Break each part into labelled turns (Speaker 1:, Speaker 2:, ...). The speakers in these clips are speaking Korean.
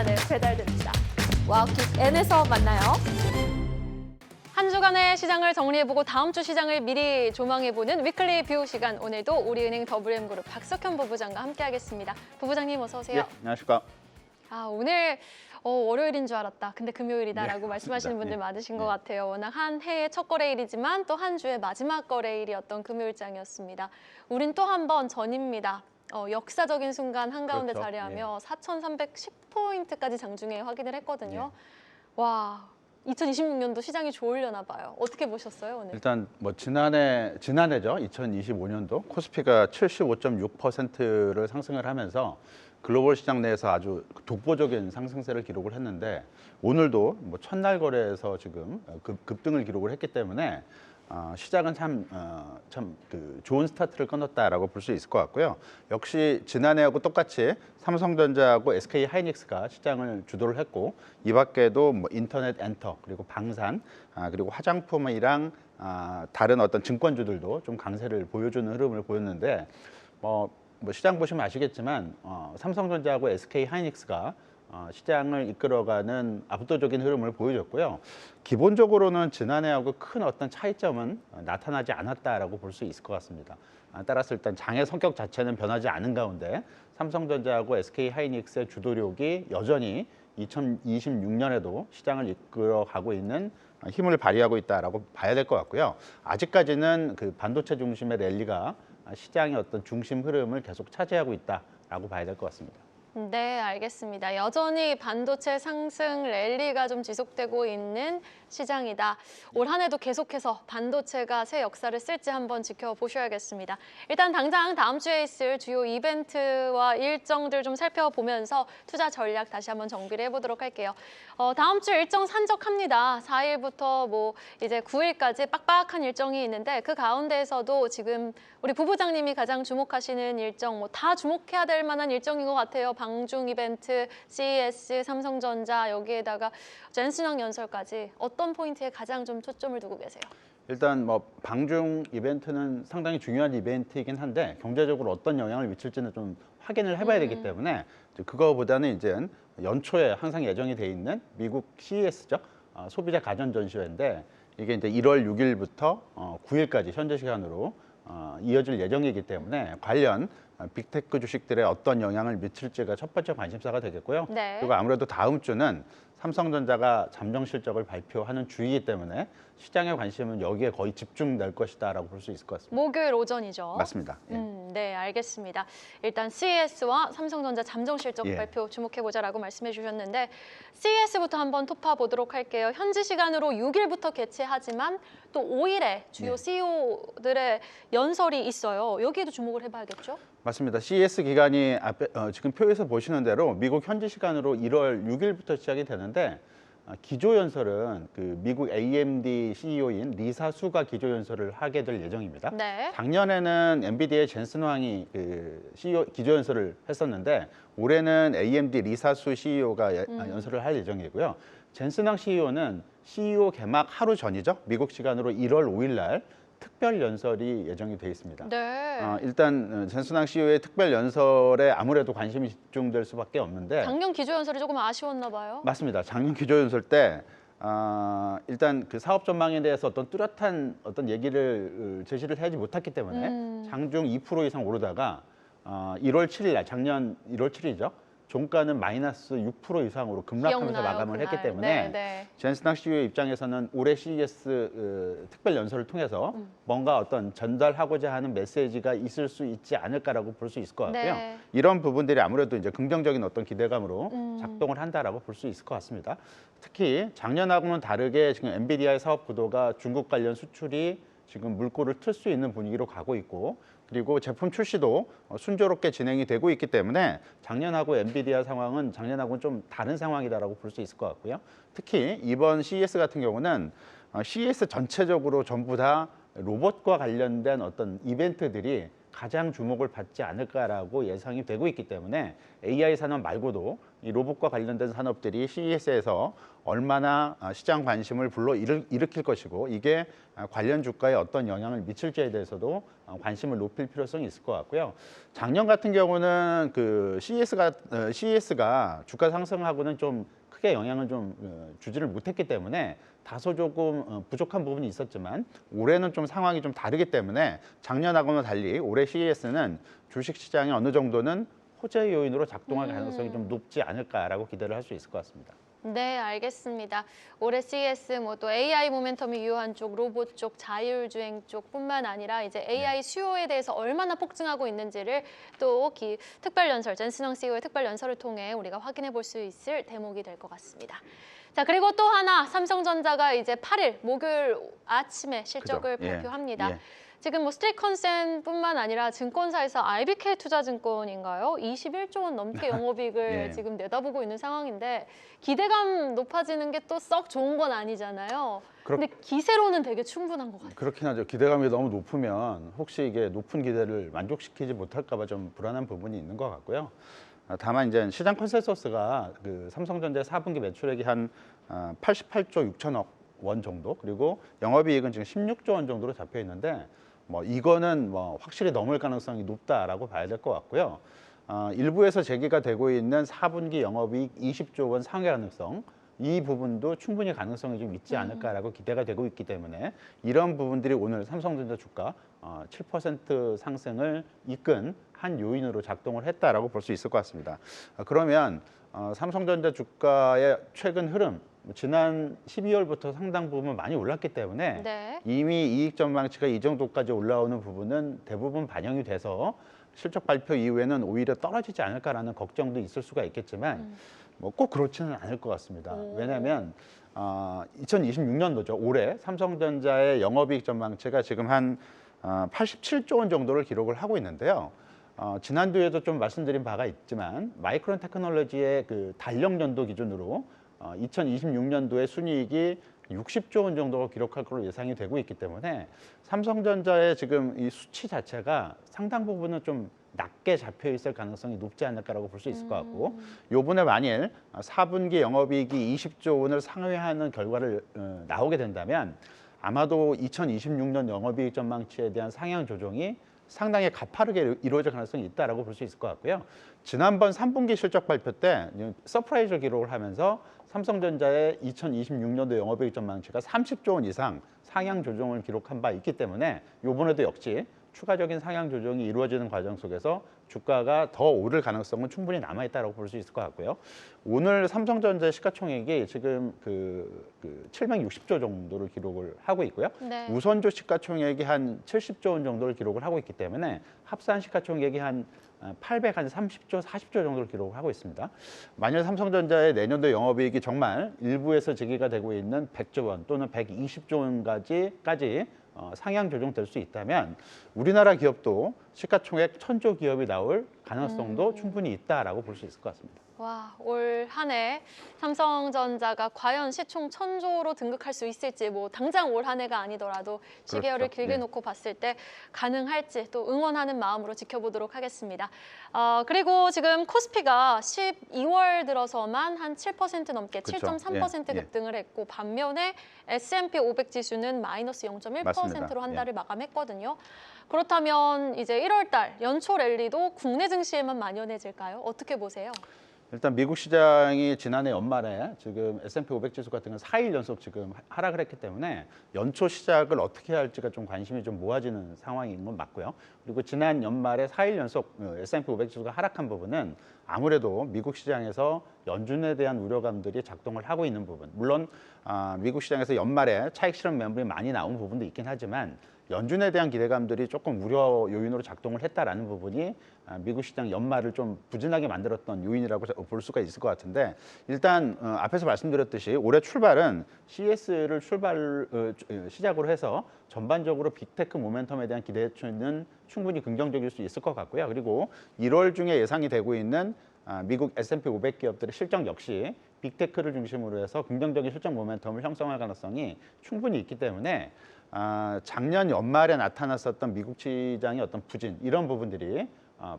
Speaker 1: 안에 배달됩니다. 와우킥 N에서 만나요. 한 주간의 시장을 정리해보고 다음 주 시장을 미리 조망해보는 위클리 뷰 시간. 오늘도 우리은행 더블M그룹 박석현 부부장과 함께하겠습니다. 부부장님 어서 오세요.
Speaker 2: 예, 안녕하십니까.
Speaker 1: 오늘 월요일인 줄 알았다. 근데 금요일이다라고
Speaker 2: 네,
Speaker 1: 말씀하시는 분들
Speaker 2: 예.
Speaker 1: 많으신 것
Speaker 2: 네.
Speaker 1: 같아요. 워낙 한 해의 첫 거래일이지만 또 한 주의 마지막 거래일이었던 금요일장이었습니다. 우린 또 한 번 전입니다. 역사적인 순간 한가운데
Speaker 2: 그렇죠.
Speaker 1: 자리하며 4,310포인트까지 장중에 확인을 했거든요.
Speaker 2: 예.
Speaker 1: 와, 2026년도 시장이 좋으려나 봐요. 어떻게 보셨어요, 오늘?
Speaker 2: 일단 뭐 지난해죠. 2025년도 코스피가 75.6%를 상승을 하면서 글로벌 시장 내에서 아주 독보적인 상승세를 기록을 했는데 오늘도 뭐 첫날 거래에서 지금 급등을 기록을 했기 때문에 시장은 참 좋은 스타트를 끊었다라고 볼 수 있을 것 같고요. 역시 지난해하고 똑같이 삼성전자하고 SK 하이닉스가 시장을 주도를 했고 이 밖에도 뭐 인터넷 엔터 그리고 방산 그리고 화장품이랑 다른 어떤 증권주들도 좀 강세를 보여주는 흐름을 보였는데 뭐 시장 보시면 아시겠지만 삼성전자하고 SK 하이닉스가 시장을 이끌어가는 압도적인 흐름을 보여줬고요. 기본적으로는 지난해하고 큰 어떤 차이점은 나타나지 않았다라고 볼 수 있을 것 같습니다. 따라서 일단 장의 성격 자체는 변하지 않은 가운데 삼성전자하고 SK 하이닉스의 주도력이 여전히 2026년에도 시장을 이끌어가고 있는 힘을 발휘하고 있다라고 봐야 될 것 같고요. 아직까지는 그 반도체 중심의 랠리가 시장의 어떤 중심 흐름을 계속 차지하고 있다라고 봐야 될 것 같습니다.
Speaker 1: 네, 알겠습니다. 여전히 반도체 상승 랠리가 좀 지속되고 있는 시장이다. 올 한 해도 계속해서 반도체가 새 역사를 쓸지 한번 지켜보셔야겠습니다. 일단 당장 다음 주에 있을 주요 이벤트와 일정들 좀 살펴보면서 투자 전략 다시 한번 정비를 해보도록 할게요. 다음 주 일정 산적합니다. 4일부터 뭐 이제 9일까지 빡빡한 일정이 있는데 그 가운데에서도 지금 우리 부부장님이 가장 주목하시는 일정, 뭐 다 주목해야 될 만한 일정인 것 같아요. 방중 이벤트, CES, 삼성전자, 여기에다가 젠슨왕 연설까지 어떤 포인트에 가장 좀 초점을 두고 계세요?
Speaker 2: 일단 뭐 방중 이벤트는 상당히 중요한 이벤트이긴 한데 경제적으로 어떤 영향을 미칠지는 좀 확인을 해봐야 되기 때문에 그거보다는 이제 연초에 항상 예정이 돼 있는 미국 CES죠. 소비자 가전 전시회인데 이게 이제 1월 6일부터 9일까지 현재 시간으로 이어질 예정이기 때문에 관련 빅테크 주식들에 어떤 영향을 미칠지가 첫 번째 관심사가 되겠고요.
Speaker 1: 네.
Speaker 2: 그리고 아무래도 다음 주는 삼성전자가 잠정 실적을 발표하는 주이기 때문에 시장의 관심은 여기에 거의 집중될 것이다라고 볼 수 있을 것 같습니다.
Speaker 1: 목요일 오전이죠.
Speaker 2: 맞습니다. 예.
Speaker 1: 네, 알겠습니다. 일단 CES와 삼성전자 잠정 실적
Speaker 2: 예.
Speaker 1: 발표 주목해보자라고 말씀해 주셨는데 CES부터 한번 토파 보도록 할게요. 현지 시간으로 6일부터 개최하지만 또 5일에 주요
Speaker 2: 예.
Speaker 1: CEO들의 연설이 있어요. 여기에도 주목을 해봐야겠죠?
Speaker 2: 맞습니다. CES 기간이 지금 표에서 보시는 대로 미국 현지 시간으로 1월 6일부터 시작이 되는데 기조 연설은 그 미국 AMD CEO인 리사 수가 기조 연설을 하게 될 예정입니다.
Speaker 1: 네.
Speaker 2: 작년에는 엔비디아의 젠슨 황이 그 CEO 기조 연설을 했었는데 올해는 AMD 리사 수 CEO가 연설을 할 예정이고요. 젠슨 황 CEO는 CEO 개막 하루 전이죠. 미국 시간으로 1월 5일 날 특별 연설이 예정이 돼 있습니다.
Speaker 1: 네.
Speaker 2: 일단 젠슨왕 CEO의 특별 연설에 아무래도 관심이 집중될 수밖에 없는데
Speaker 1: 작년 기조 연설이 조금 아쉬웠나 봐요.
Speaker 2: 맞습니다. 작년 기조 연설 때 일단 그 사업 전망에 대해서 어떤 뚜렷한 어떤 얘기를 제시를 하지 못했기 때문에 장중 2% 이상 오르다가 1월 7일 날 작년 1월 7일이죠. 종가는 마이너스 6% 이상으로 급락하면서
Speaker 1: 기억나요,
Speaker 2: 마감을
Speaker 1: 그날.
Speaker 2: 했기 때문에
Speaker 1: 네.
Speaker 2: 젠슨왕 CEO 입장에서는 올해 CES 특별 연설을 통해서 뭔가 어떤 전달하고자 하는 메시지가 있을 수 있지 않을까라고 볼 수 있을 것 같고요.
Speaker 1: 네.
Speaker 2: 이런 부분들이 아무래도 이제 긍정적인 어떤 기대감으로 작동을 한다라고 볼 수 있을 것 같습니다. 특히 작년하고는 다르게 지금 엔비디아의 사업 구도가 중국 관련 수출이 지금 물꼬를 틀 수 있는 분위기로 가고 있고 그리고 제품 출시도 순조롭게 진행이 되고 있기 때문에 작년하고 엔비디아 상황은 작년하고는 좀 다른 상황이다라고 볼 수 있을 것 같고요. 특히 이번 CES 같은 경우는 CES 전체적으로 전부 다 로봇과 관련된 어떤 이벤트들이 가장 주목을 받지 않을까라고 예상이 되고 있기 때문에 AI 산업 말고도 이 로봇과 관련된 산업들이 CES에서 얼마나 시장 관심을 일으킬 것이고 이게 관련 주가에 어떤 영향을 미칠지에 대해서도 관심을 높일 필요성이 있을 것 같고요. 작년 같은 경우는 그 CES가 주가 상승하고는 좀 크게 영향을 좀 주지를 못했기 때문에 다소 조금 부족한 부분이 있었지만 올해는 좀 상황이 좀 다르기 때문에 작년하고는 달리 올해 CES는 주식 시장이 어느 정도는 호재 요인으로 작동할 가능성이 좀 높지 않을까라고 기대를 할 수 있을 것 같습니다.
Speaker 1: 네, 알겠습니다. 올해 CES 뭐 또 AI 모멘텀이 유효한 쪽, 로봇 쪽, 자율주행 쪽뿐만 아니라 이제 AI 수요에 대해서 얼마나 폭증하고 있는지를 또 특별연설, 젠슨왕 CEO의 특별연설을 통해 우리가 확인해 볼 수 있을 대목이 될 것 같습니다. 자, 그리고 또 하나 삼성전자가 이제 8일 목요일 아침에 실적을
Speaker 2: 그죠? 예.
Speaker 1: 발표합니다.
Speaker 2: 예.
Speaker 1: 지금 뭐 스트레이컨센뿐만 아니라 증권사에서 IBK 투자증권인가요? 21조 원 넘게 영업이익을
Speaker 2: 예.
Speaker 1: 지금 내다보고 있는 상황인데 기대감 높아지는 게 또 썩 좋은 건 아니잖아요. 근데 기세로는 되게 충분한 것 같아요.
Speaker 2: 그렇긴 하죠. 기대감이 너무 높으면 혹시 이게 높은 기대를 만족시키지 못할까 봐 좀 불안한 부분이 있는 것 같고요. 다만 이제 시장 컨센서스가 그 삼성전자 4분기 매출액이 한 88조 6천억 원 정도, 그리고 영업이익은 지금 16조 원 정도로 잡혀 있는데 뭐 이거는 뭐 확실히 넘을 가능성이 높다라고 봐야 될 것 같고요. 일부에서 제기가 되고 있는 4분기 영업이익 20조 원 상회 가능성, 이 부분도 충분히 가능성이 좀 있지 않을까라고 기대가 되고 있기 때문에 이런 부분들이 오늘 삼성전자 주가 7% 상승을 이끈 한 요인으로 작동을 했다라고 볼 수 있을 것 같습니다. 그러면 삼성전자 주가의 최근 흐름, 지난 12월부터 상당 부분 많이 올랐기 때문에
Speaker 1: 네.
Speaker 2: 이미 이익 전망치가 이 정도까지 올라오는 부분은 대부분 반영이 돼서 실적 발표 이후에는 오히려 떨어지지 않을까라는 걱정도 있을 수가 있겠지만 뭐 꼭 그렇지는 않을 것 같습니다. 왜냐하면 2026년도죠. 올해 삼성전자의 영업이익 전망치가 지금 한 87조 원 정도를 기록을 하고 있는데요. 지난주에도 좀 말씀드린 바가 있지만 마이크론 테크놀로지의 그 달력 연도 기준으로 2026년도에 순이익이 60조 원 정도가 기록할 것으로 예상이 되고 있기 때문에 삼성전자의 지금 이 수치 자체가 상당 부분은 좀 낮게 잡혀 있을 가능성이 높지 않을까라고 볼 수 있을 것 같고, 요번에 만일 4분기 영업이익이 20조 원을 상회하는 결과를 나오게 된다면 아마도 2026년 영업이익 전망치에 대한 상향 조정이 상당히 가파르게 이루어질 가능성이 있다라고 볼 수 있을 것 같고요. 지난번 3분기 실적 발표 때 서프라이즈를 기록을 하면서 삼성전자의 2026년도 영업이익 전망치가 30조 원 이상 상향 조정을 기록한 바 있기 때문에 이번에도 역시 추가적인 상향 조정이 이루어지는 과정 속에서 주가가 더 오를 가능성은 충분히 남아있다고 볼 수 있을 것 같고요. 오늘 삼성전자 시가총액이 지금 그 760조 정도를 기록을 하고 있고요.
Speaker 1: 네.
Speaker 2: 우선조 시가총액이 한 70조 원 정도를 기록을 하고 있기 때문에 합산 시가총액이 한 830조, 40조 정도를 기록을 하고 있습니다. 만약 삼성전자의 내년도 영업이익이 정말 일부에서 제기가 되고 있는 100조 원 또는 120조 원까지 상향 조정될 수 있다면 우리나라 기업도 시가총액 1000조 기업이 나올 가능성도 충분히 있다라고 볼 수 있을 것 같습니다.
Speaker 1: 와, 올 한 해 삼성전자가 과연 시총 1000조로 등극할 수 있을지, 뭐 당장 올 한 해가 아니더라도 시계열을
Speaker 2: 그렇죠.
Speaker 1: 길게
Speaker 2: 예.
Speaker 1: 놓고 봤을 때 가능할지 또 응원하는 마음으로 지켜보도록 하겠습니다. 그리고 지금 코스피가 12월 들어서만 한 7% 넘게
Speaker 2: 그렇죠.
Speaker 1: 7.3%
Speaker 2: 예.
Speaker 1: 급등을 했고, 반면에 S&P 500 지수는 마이너스 0.1%로
Speaker 2: 맞습니다.
Speaker 1: 한
Speaker 2: 예.
Speaker 1: 달을 마감했거든요. 그렇다면 이제 1월 달 연초 랠리도 국내 증시에만 만연해질까요? 어떻게 보세요?
Speaker 2: 일단 미국 시장이 지난해 연말에 지금 S&P 500 지수 같은 건 4일 연속 지금 하락을 했기 때문에 연초 시작을 어떻게 해야 할지가 좀 관심이 좀 모아지는 상황인 건 맞고요. 그리고 지난 연말에 4일 연속 S&P 500 지수가 하락한 부분은 아무래도 미국 시장에서 연준에 대한 우려감들이 작동을 하고 있는 부분. 물론 미국 시장에서 연말에 차익 실현 매물이 많이 나온 부분도 있긴 하지만 연준에 대한 기대감들이 조금 우려 요인으로 작동을 했다라는 부분이 미국 시장 연말을 좀 부진하게 만들었던 요인이라고 볼 수가 있을 것 같은데, 일단 앞에서 말씀드렸듯이 올해 출발은 CES를 시작으로 해서 전반적으로 빅테크 모멘텀에 대한 기대치는 충분히 긍정적일 수 있을 것 같고요. 그리고 1월 중에 예상이 되고 있는 미국 S&P 500 기업들의 실적 역시 빅테크를 중심으로 해서 긍정적인 실적 모멘텀을 형성할 가능성이 충분히 있기 때문에 작년 연말에 나타났었던 미국 시장의 어떤 부진 이런 부분들이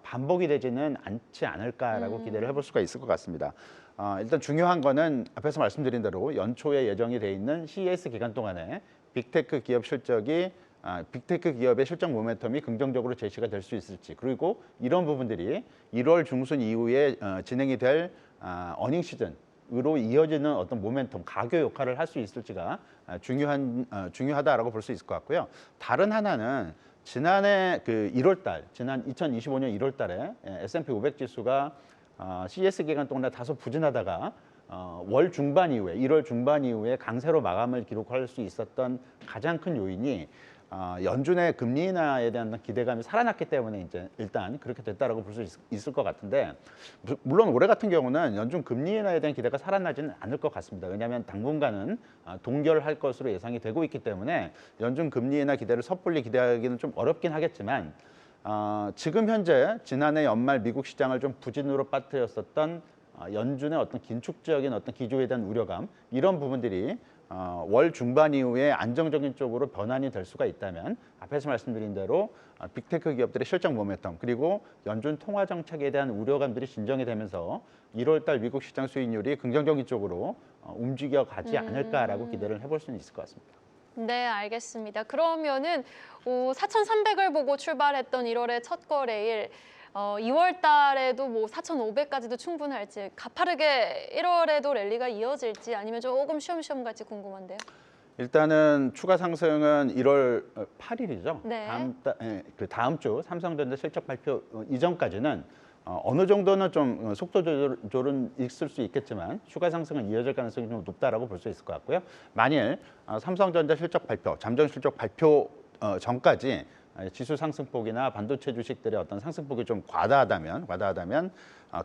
Speaker 2: 반복이 되지는 않지 않을까라고 기대를 해볼 수가 있을 것 같습니다. 일단 중요한 거는 앞에서 말씀드린 대로 연초에 예정이 돼 있는 CES 기간 동안에 빅테크 기업 실적이 빅테크 기업의 실적 모멘텀이 긍정적으로 제시가 될 수 있을지, 그리고 이런 부분들이 1월 중순 이후에 진행이 될 어닝 시즌으로 이어지는 어떤 모멘텀, 가교 역할을 할 수 있을지가 중요하다라고 볼 수 있을 것 같고요. 다른 하나는 지난해 그 1월달, 지난 2025년 1월달에 S&P 500 지수가 CES 기간 동안에 다소 부진하다가 월 중반 이후에 1월 중반 이후에 강세로 마감을 기록할 수 있었던 가장 큰 요인이 연준의 금리 인하에 대한 기대감이 살아났기 때문에 이제 일단 그렇게 됐다라고 볼 수 있을 것 같은데, 물론 올해 같은 경우는 연준 금리 인하에 대한 기대가 살아나지는 않을 것 같습니다. 왜냐하면 당분간은 동결할 것으로 예상이 되고 있기 때문에 연준 금리 인하 기대를 섣불리 기대하기는 좀 어렵긴 하겠지만, 지금 현재 지난해 연말 미국 시장을 좀 부진으로 빠뜨렸었던 연준의 어떤 긴축적인 어떤 기조에 대한 우려감, 이런 부분들이 월 중반 이후에 안정적인 쪽으로 변환이 될 수가 있다면, 앞에서 말씀드린 대로 빅테크 기업들의 실적 모멘텀, 그리고 연준 통화 정책에 대한 우려감들이 진정이 되면서 1월 달 미국 시장 수익률이 긍정적인 쪽으로 움직여 가지 않을까라고 기대를 해볼 수는 있을 것 같습니다.
Speaker 1: 네, 알겠습니다. 그러면은 4,300을 보고 출발했던 1월의 첫 거래일, 2월 달에도 뭐 4,500까지도 충분할지, 가파르게 1월에도 랠리가 이어질지, 아니면 조금 쉬엄쉬엄 갈지 궁금한데요.
Speaker 2: 일단은 추가 상승은 1월 8일이죠.
Speaker 1: 네.
Speaker 2: 다음 주 삼성전자 실적 발표 이전까지는 어느 정도는 좀 속도 조절은 있을 수 있겠지만 추가 상승은 이어질 가능성이 좀 높다라고 볼 수 있을 것 같고요. 만일 삼성전자 실적 발표, 잠정 실적 발표 전까지 지수 상승폭이나 반도체 주식들의 어떤 상승폭이 좀 과다하다면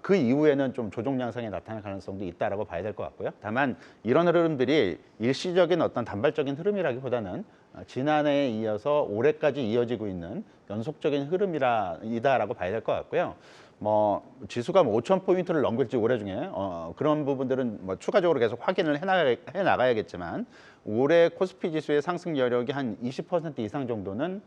Speaker 2: 그 이후에는 좀 조정 양상이 나타날 가능성도 있다라고 봐야 될 것 같고요. 다만 이런 흐름들이 일시적인 어떤 단발적인 흐름이라기보다는 지난해에 이어서 올해까지 이어지고 있는 연속적인 흐름이다라고 봐야 될 것 같고요. 뭐 지수가 5,000포인트를 넘길지 올해 중에 그런 부분들은 뭐 추가적으로 계속 확인을 해 나가야겠지만, 올해 코스피 지수의 상승 여력이 한 20% 이상 정도는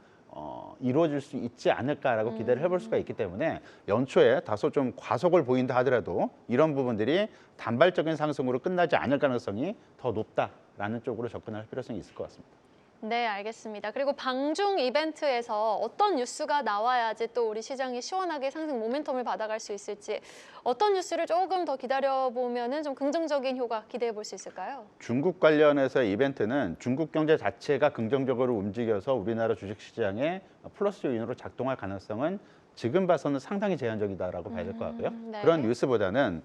Speaker 2: 이루어질 수 있지 않을까라고 기대를 해볼 수가 있기 때문에, 연초에 다소 좀 과속을 보인다 하더라도 이런 부분들이 단발적인 상승으로 끝나지 않을 가능성이 더 높다라는 쪽으로 접근할 필요성이 있을 것 같습니다.
Speaker 1: 네, 알겠습니다. 그리고 방중 이벤트에서 어떤 뉴스가 나와야지 또 우리 시장이 시원하게 상승 모멘텀을 받아갈 수 있을지, 어떤 뉴스를 조금 더 기다려보면은 좀 긍정적인 효과 기대해 볼 수 있을까요?
Speaker 2: 중국 관련해서 이벤트는 중국 경제 자체가 긍정적으로 움직여서 우리나라 주식시장에 플러스 요인으로 작동할 가능성은 지금 봐서는 상당히 제한적이다라고 봐야 될 것 같고요.
Speaker 1: 네.
Speaker 2: 그런 뉴스보다는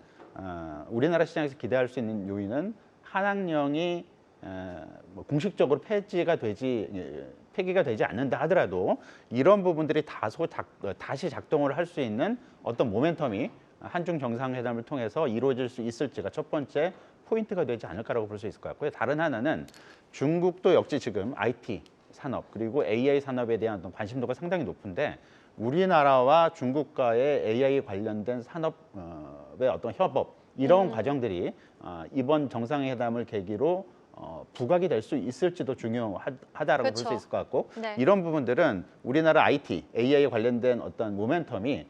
Speaker 2: 우리나라 시장에서 기대할 수 있는 요인은 한학령이 뭐 공식적으로 폐기가 되지 않는다 하더라도 이런 부분들이 다시 작동을 할 수 있는 어떤 모멘텀이 한중 정상회담을 통해서 이루어질 수 있을지가 첫 번째 포인트가 되지 않을까라고 볼 수 있을 것 같고요. 다른 하나는 중국도 역시 지금 IT 산업 그리고 AI 산업에 대한 어떤 관심도가 상당히 높은데, 우리나라와 중국과의 AI 관련된 산업의 어떤 협업, 이런 과정들이 이번 정상회담을 계기로 부각이 될 수 있을지도 중요하다라고 볼 수 있을 것 같고,
Speaker 1: 네.
Speaker 2: 이런 부분들은 우리나라 IT, AI 관련된 어떤 모멘텀이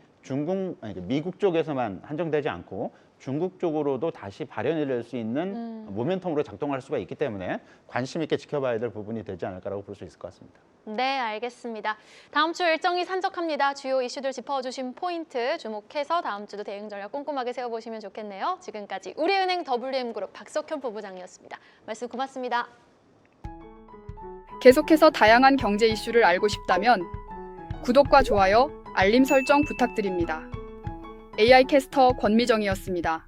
Speaker 2: 미국 쪽에서만 한정되지 않고 중국 쪽으로도 다시 발현이 될 수 있는 모멘텀으로 작동할 수가 있기 때문에 관심 있게 지켜봐야 될 부분이 되지 않을까라고 볼 수 있을 것 같습니다.
Speaker 1: 네, 알겠습니다. 다음 주 일정이 산적합니다. 주요 이슈들 짚어주신 포인트 주목해서 다음 주도 대응 전략 꼼꼼하게 세워보시면 좋겠네요. 지금까지 우리은행 WM그룹 박석현 부부장이었습니다. 말씀 고맙습니다.
Speaker 3: 계속해서 다양한 경제 이슈를 알고 싶다면 구독과 좋아요, 알림 설정 부탁드립니다. AI 캐스터 권미정이었습니다.